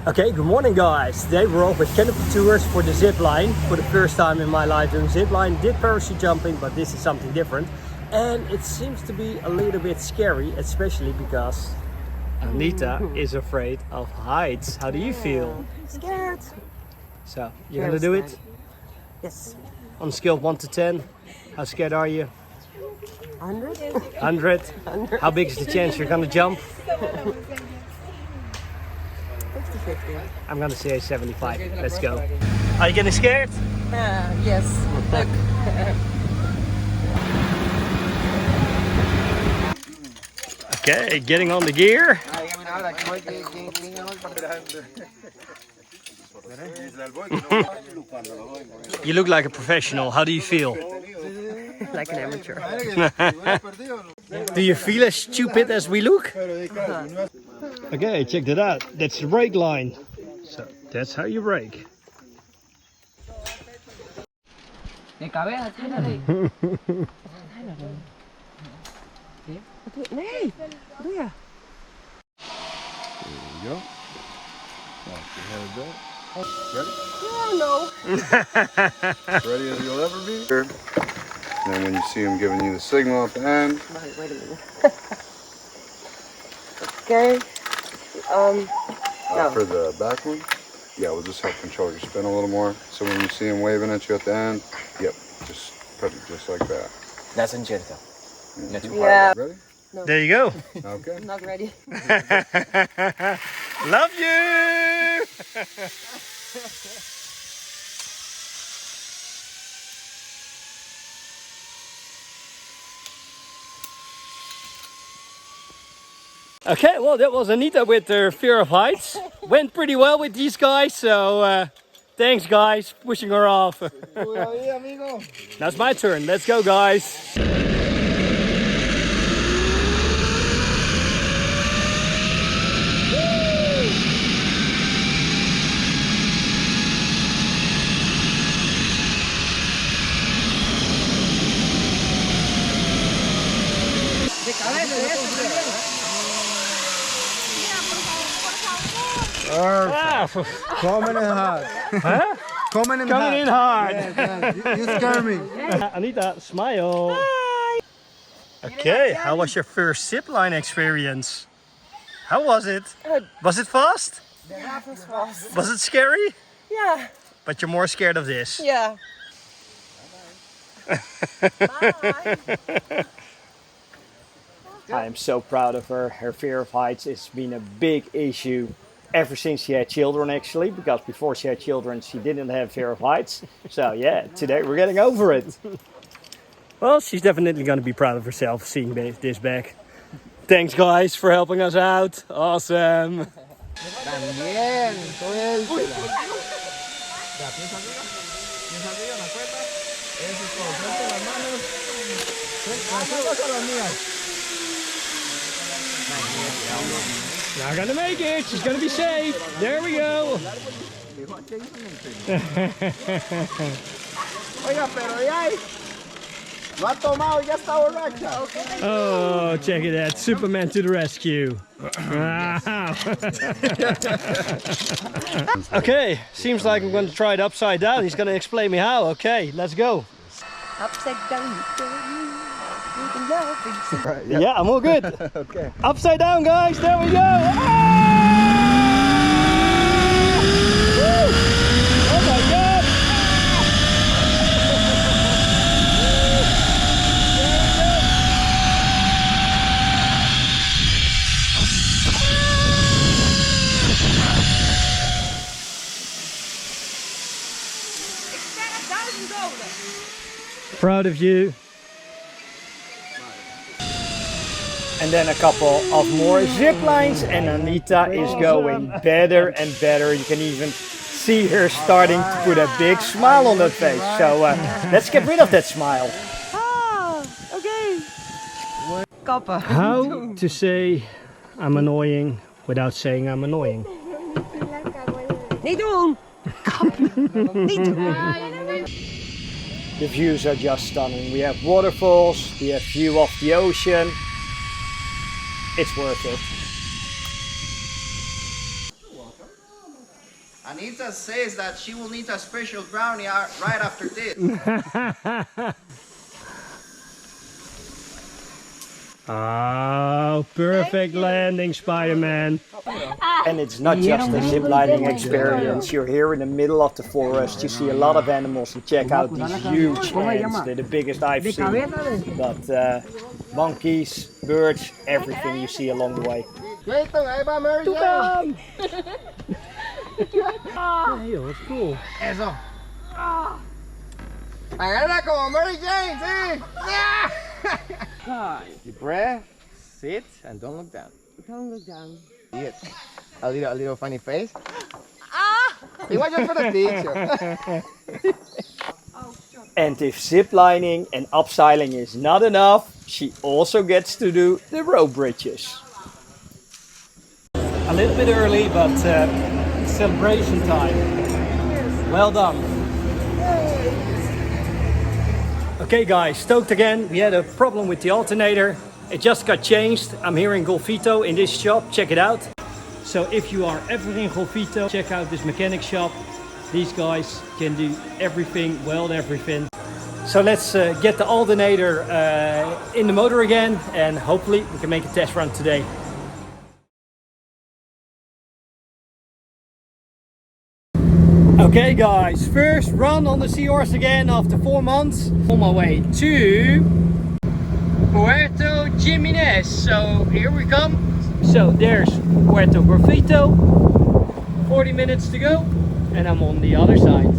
Okay, good morning guys. Today we're off with canopy tours for the zip line. For the first time in my life doing zip line. Did parachute jumping, but this is something different. And it seems to be a little bit scary, especially because Anita is afraid of heights. How do you feel? Scared. So, you're gonna do it? Yes. On a scale of 1 to 10, how scared are you? 100? 100? How big is the chance you're gonna jump? 50-50. I'm gonna say 75. Let's go. Are you getting scared? Yes. Look. Okay, getting on the gear. You look like a professional. How do you feel? Like an amateur. Do you feel as stupid as we look? Okay, check that out. That's the brake line. So that's how you brake. Nee. Wat doe je? There you go. Watch your head go. Ready? Oh no. Ready as you'll ever be. And then when you see him giving you the signal at the end. Wait a minute. Okay. No. For the back one, yeah, we'll just help control your spin a little more. So when you see him waving at you at the end, yep, just put it just like that. That's incerto. Yeah. Ready? No. There you go. Okay. I'm not ready. Love you! Okay, well that was Anita with her fear of heights. Went pretty well with these guys, so thanks guys, pushing her off. Now it's my turn, let's go guys. Coming in hard. Huh? Coming in Coming hard. in hard. Yeah, you scare me. Anita, smile. Hi. Okay, how was your first zipline experience? How was it? Good. Was it fast? Half as fast. Was it scary? Yeah. But you're more scared of this. Yeah. Bye. I am so proud of her. Her fear of heights has been a big issue ever since she had children actually, because before she had children she didn't have fear of heights. So yeah, today we're getting over it. Well, she's definitely going to be proud of herself seeing this back. Thanks guys for helping us out. Awesome. Not gonna make it. She's gonna be safe. There we go. Oiga, pero ya lo ha tomado y ya está borracha. Oh, check it out. Superman to the rescue. Wow. Okay, seems like I'm going to try it upside down. He's going to explain me how. Okay, let's go. Upside down. Right, Yeah, I'm all good. Okay. Upside down, guys. There we go. Ah! Woo! Oh my God. Proud of you. And then a couple of more zip lines, and Anita is going better and better. You can even see her starting to put a big smile on her face. So let's get rid of that smile. Okay. Kappa. How to say I'm annoying without saying I'm annoying? Niet doen. Niet doen. The views are just stunning. We have waterfalls, we have view of the ocean. It's worth it. Anita says that she will need a special brownie right after this. Oh, perfect landing, Spider-Man. And it's not just a ziplining experience. You're here in the middle of the forest. You see a lot of animals. You check out these huge ants. They're the biggest I've seen. But monkeys, birds, everything you see along the way. Toekam! Hey, that's cool. Eso. Agarra como Mary Jane, sí. Deep breath, sit, and don't look down. Don't look down. Yes. A little funny face. It was just for the picture. And if ziplining and upstyling is not enough, she also gets to do the rope bridges. A little bit early, but celebration time. Well done. Okay guys, stoked again. We had a problem with the alternator. It just got changed. I'm here in Golfito in this shop, check it out. So if you are ever in Golfito, check out this mechanic shop. These guys can do everything, weld everything. So let's get the alternator in the motor again, and hopefully we can make a test run today. Okay guys, first run on the seahorse again after 4 months. On my way to Puerto Jimenez. So here we come. So there's Puerto Golfito. 40 minutes to go and I'm on the other side.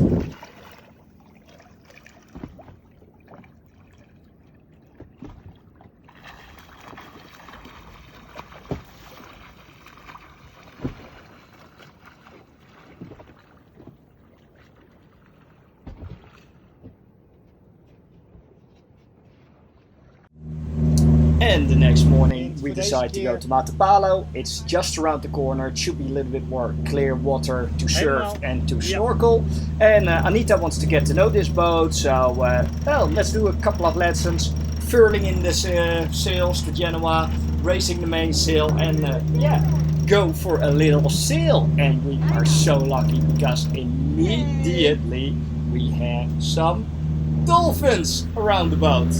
And the next morning we decide to go to Matapalo. It's just around the corner. It should be a little bit more clear water to surf and to snorkel. And Anita wants to get to know this boat, so well, let's do a couple of lessons. Furling in the sails to Genoa, raising the mainsail, and yeah, go for a little sail. And we are so lucky because immediately we have some dolphins around the boat.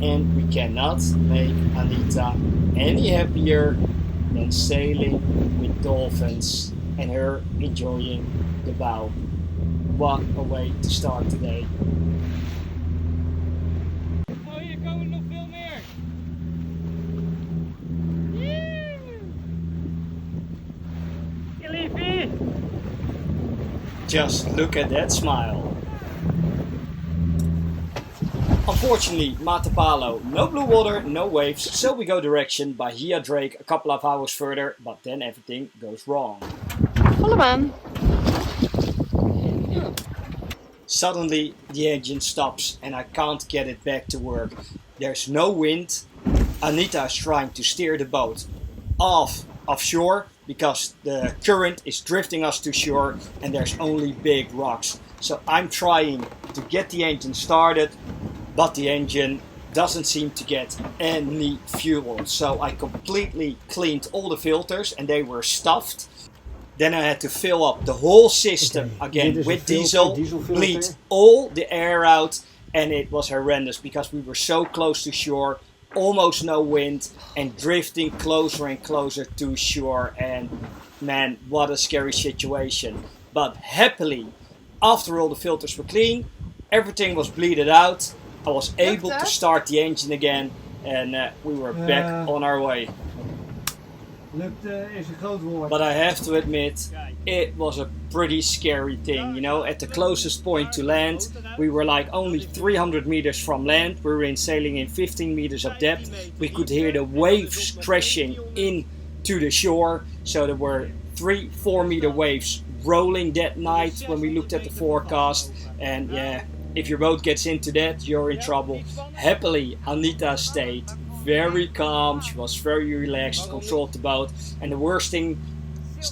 And we cannot make Anita any happier than sailing with dolphins and her enjoying the bow. What a way to start today. Oh, hier komen nog veel meer. Liefie! Just look at that smile. Unfortunately, Matapalo, no blue water, no waves, so we go direction Bahia Drake a couple of hours further, but then everything goes wrong. Volle maan. Suddenly the engine stops and I can't get it back to work. There's no wind. Anita is trying to steer the boat offshore because the current is drifting us to shore and there's only big rocks. So I'm trying to get the engine started, but the engine doesn't seem to get any fuel. So I completely cleaned all the filters and they were stuffed. Then I had to fill up the whole system again with diesel, bleed all the air out, and it was horrendous because we were so close to shore, almost no wind, and drifting closer and closer to shore. And man, what a scary situation. But happily, after all the filters were clean, everything was bleeded out. I was able to start the engine again and we were back on our way. But I have to admit, it was a pretty scary thing, you know. At the closest point to land, we were like only 300 meters from land. We were sailing in 15 meters of depth. We could hear the waves crashing into the shore. So there were 3-4 meter waves rolling that night when we looked at the forecast. And yeah, if your boat gets into that, you're in trouble. Happily, Anita stayed very calm. She was very relaxed, controlled the boat. And the worst thing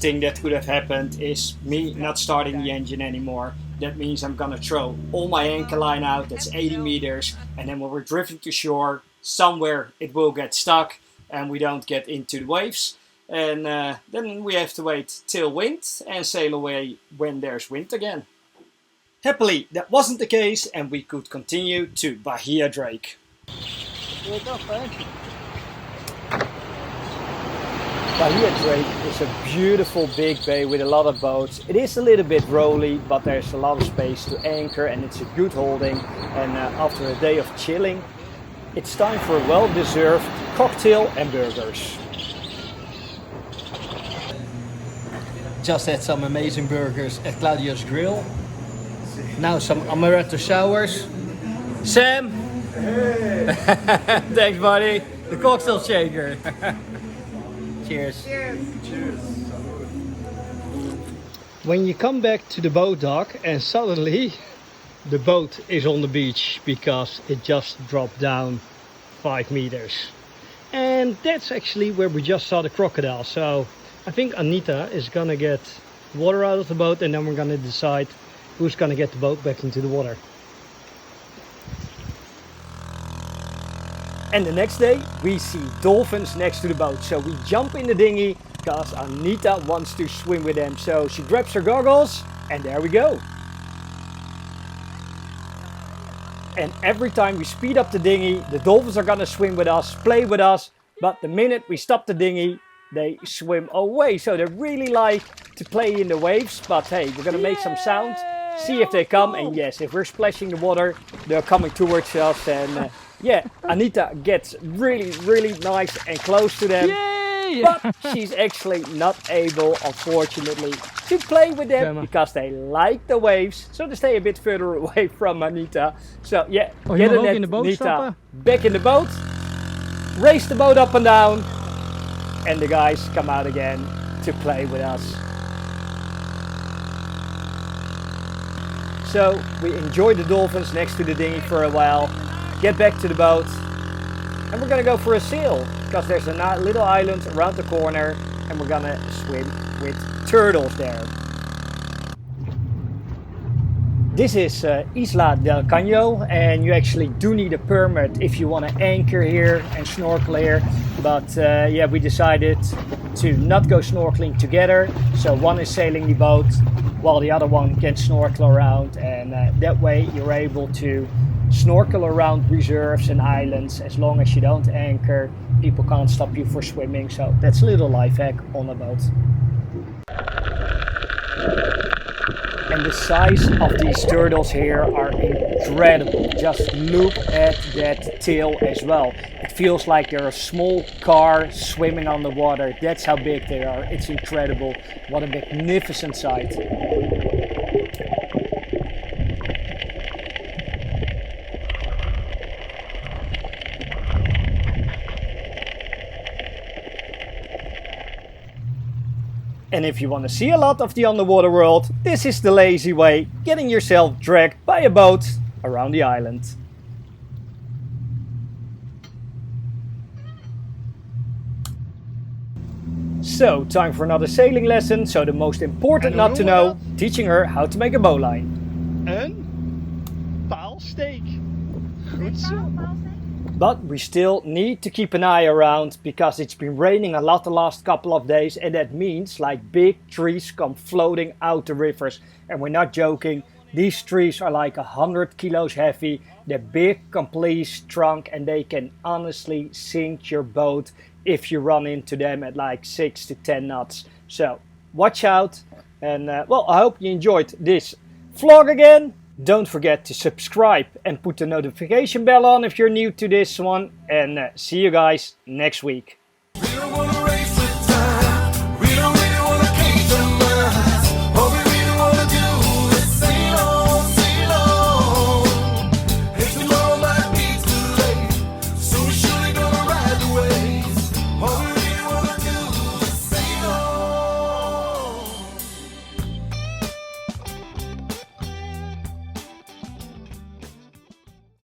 that could have happened is me not starting the engine anymore. That means I'm gonna throw all my anchor line out. That's 80 meters. And then when we're drifting to shore, somewhere it will get stuck and we don't get into the waves. And then we have to wait till wind and sail away when there's wind again. Happily, that wasn't the case and we could continue to Bahia Drake. Bahia Drake is a beautiful big bay with a lot of boats. It is a little bit rolly, but there's a lot of space to anchor and it's a good holding. And after a day of chilling, it's time for a well-deserved cocktail and burgers. Just had some amazing burgers at Claudio's Grill. Now some amaretto sours. Sam! Hey. Thanks, buddy. The cocktail shaker. Cheers. Cheers. When you come back to the boat dock and suddenly the boat is on the beach because it just dropped down 5 meters. And that's actually where we just saw the crocodile. So I think Anita is gonna get water out of the boat and then we're gonna decide who's gonna get the boat back into the water. And the next day we see dolphins next to the boat. So we jump in the dinghy because Anita wants to swim with them. So she grabs her goggles and there we go. And every time we speed up the dinghy, the dolphins are gonna swim with us, play with us. But the minute we stop the dinghy, they swim away. So they really like to play in the waves. But hey, we're gonna make some sound, see if they come. And yes, if we're splashing the water, they're coming towards us. And yeah, Anita gets really nice and close to them. Yay! But she's actually not able, unfortunately, to play with them because they like the waves. So they stay a bit further away from Anita. So yeah, get Anita back in the boat, race the boat up and down, and the guys come out again to play with us. So we enjoy the dolphins next to the dinghy for a while, get back to the boat, and we're gonna go for a sail because there's a little island around the corner and we're gonna swim with turtles there. This is Isla del Caño and you actually do need a permit if you want to anchor here and snorkel here. But yeah, we decided to not go snorkeling together. So one is sailing the boat while the other one can snorkel around. And that way you're able to snorkel around reserves and islands as long as you don't anchor. People can't stop you for swimming. So that's a little life hack on a boat. And the size of these turtles here are incredible. Just look at that tail as well. It feels like they're a small car swimming on the water. That's how big they are. It's incredible. What a magnificent sight. And if you want to see a lot of the underwater world, this is the lazy way, getting yourself dragged by a boat around the island. So, time for another sailing lesson. So the most important nut to know, teaching her how to make a bowline. Een paalsteek. Goed zo. But we still need to keep an eye around because it's been raining a lot the last couple of days and that means like big trees come floating out the rivers. And we're not joking, these trees are like 100 kilos heavy. They're big, complete trunk and they can honestly sink your boat if you run into them at like 6 to 10 knots. So watch out and well, I hope you enjoyed this vlog again. Don't forget to subscribe and put the notification bell on if you're new to this one. And see you guys next week.